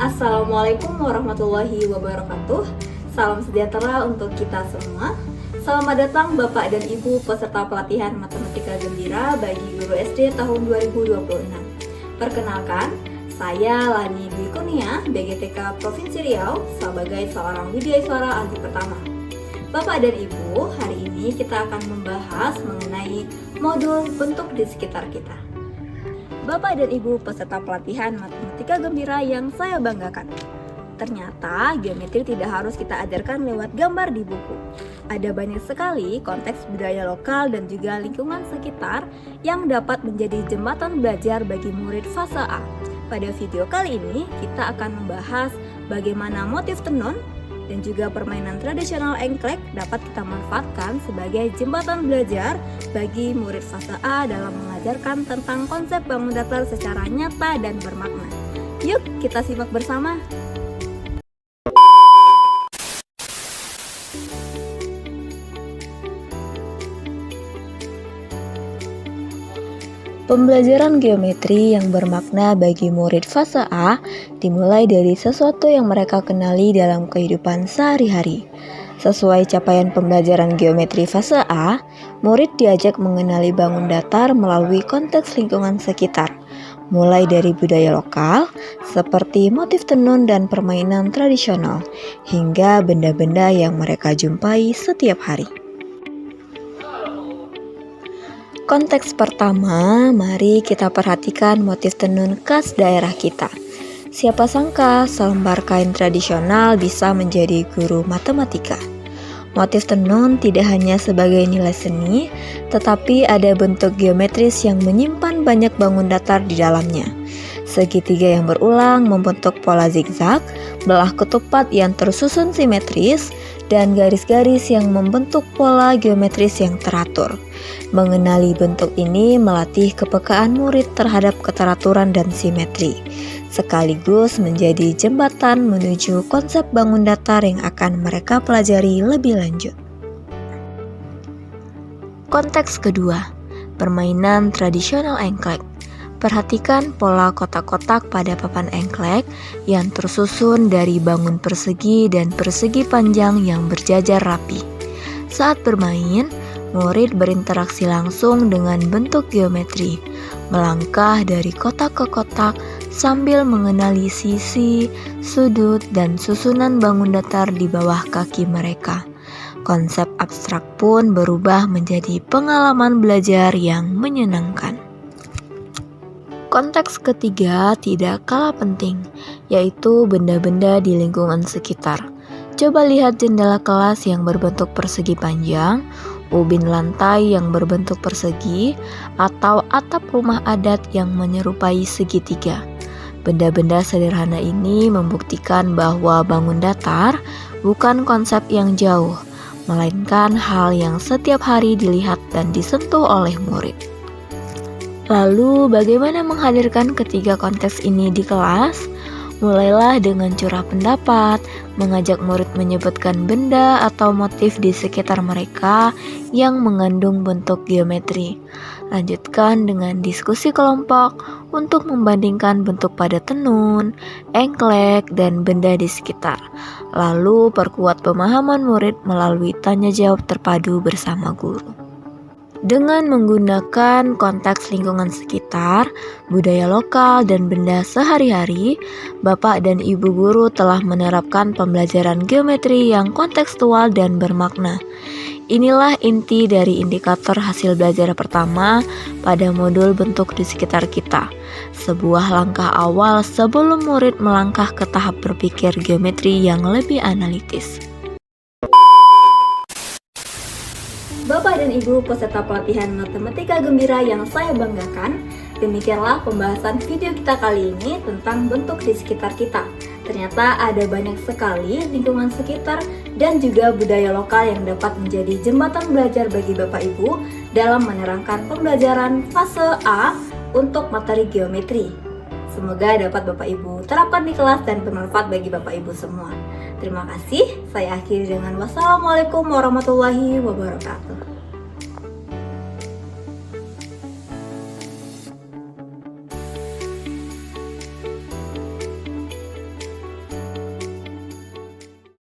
Assalamualaikum warahmatullahi wabarakatuh. Salam sejahtera untuk kita semua. Selamat datang Bapak dan Ibu peserta pelatihan Matematika Gembira bagi guru SD tahun 2026. Perkenalkan, saya Lani Dwi Kurnia, BGTK Provinsi Riau, sebagai seorang widyaswara aldi pertama. Bapak dan Ibu, hari ini kita akan membahas mengenai modul bentuk di sekitar kita. Bapak dan Ibu peserta pelatihan Matematika Gembira yang saya banggakan. Ternyata geometri tidak harus kita ajarkan lewat gambar di buku. Ada banyak sekali konteks budaya lokal dan juga lingkungan sekitar yang dapat menjadi jembatan belajar bagi murid fase A. Pada video kali ini kita akan membahas bagaimana motif tenun dan juga permainan tradisional engklek dapat kita manfaatkan sebagai jembatan belajar bagi murid fase A dalam mengajarkan tentang konsep bangun datar secara nyata dan bermakna. Yuk kita simak bersama. Pembelajaran geometri yang bermakna bagi murid fase A dimulai dari sesuatu yang mereka kenali dalam kehidupan sehari-hari. Sesuai capaian pembelajaran geometri fase A, murid diajak mengenali bangun datar melalui konteks lingkungan sekitar, mulai dari budaya lokal, seperti motif tenun dan permainan tradisional, hingga benda-benda yang mereka jumpai setiap hari. Konteks pertama, mari kita perhatikan motif tenun khas daerah kita. Siapa sangka selembar kain tradisional bisa menjadi guru matematika. Motif tenun tidak hanya sebagai nilai seni, tetapi ada bentuk geometris yang menyimpan banyak bangun datar di dalamnya. Segitiga yang berulang membentuk pola zigzag, belah ketupat yang tersusun simetris, dan garis-garis yang membentuk pola geometris yang teratur. Mengenali bentuk ini melatih kepekaan murid terhadap keteraturan dan simetri, sekaligus menjadi jembatan menuju konsep bangun datar yang akan mereka pelajari lebih lanjut. Konteks kedua, permainan tradisional engklek. Perhatikan pola kotak-kotak pada papan engklek yang tersusun dari bangun persegi dan persegi panjang yang berjajar rapi. Saat bermain, murid berinteraksi langsung dengan bentuk geometri, melangkah dari kotak ke kotak sambil mengenali sisi, sudut, dan susunan bangun datar di bawah kaki mereka. Konsep abstrak pun berubah menjadi pengalaman belajar yang menyenangkan. Konteks ketiga tidak kalah penting, yaitu benda-benda di lingkungan sekitar. Coba lihat jendela kelas yang berbentuk persegi panjang, ubin lantai yang berbentuk persegi, atau atap rumah adat yang menyerupai segitiga. Benda-benda sederhana ini membuktikan bahwa bangun datar bukan konsep yang jauh, melainkan hal yang setiap hari dilihat dan disentuh oleh murid. Lalu, bagaimana menghadirkan ketiga konteks ini di kelas? Mulailah dengan curah pendapat, mengajak murid menyebutkan benda atau motif di sekitar mereka yang mengandung bentuk geometri. Lanjutkan dengan diskusi kelompok untuk membandingkan bentuk pada tenun, engklek, dan benda di sekitar. Lalu perkuat pemahaman murid melalui tanya jawab terpadu bersama guru. Dengan menggunakan konteks lingkungan sekitar, budaya lokal, dan benda sehari-hari, Bapak dan Ibu guru telah menerapkan pembelajaran geometri yang kontekstual dan bermakna. Inilah inti dari indikator hasil belajar pertama pada modul bentuk di sekitar kita. Sebuah langkah awal sebelum murid melangkah ke tahap berpikir geometri yang lebih analitis. Bapak dan Ibu peserta pelatihan Matematika Gembira yang saya banggakan, demikianlah pembahasan video kita kali ini tentang bentuk di sekitar kita. Ternyata ada banyak sekali lingkungan sekitar dan juga budaya lokal yang dapat menjadi jembatan belajar bagi Bapak Ibu dalam menerangkan pembelajaran fase A untuk materi geometri. Semoga dapat Bapak Ibu terapkan di kelas dan bermanfaat bagi Bapak Ibu semua. Terima kasih, saya akhiri dengan wassalamualaikum warahmatullahi wabarakatuh.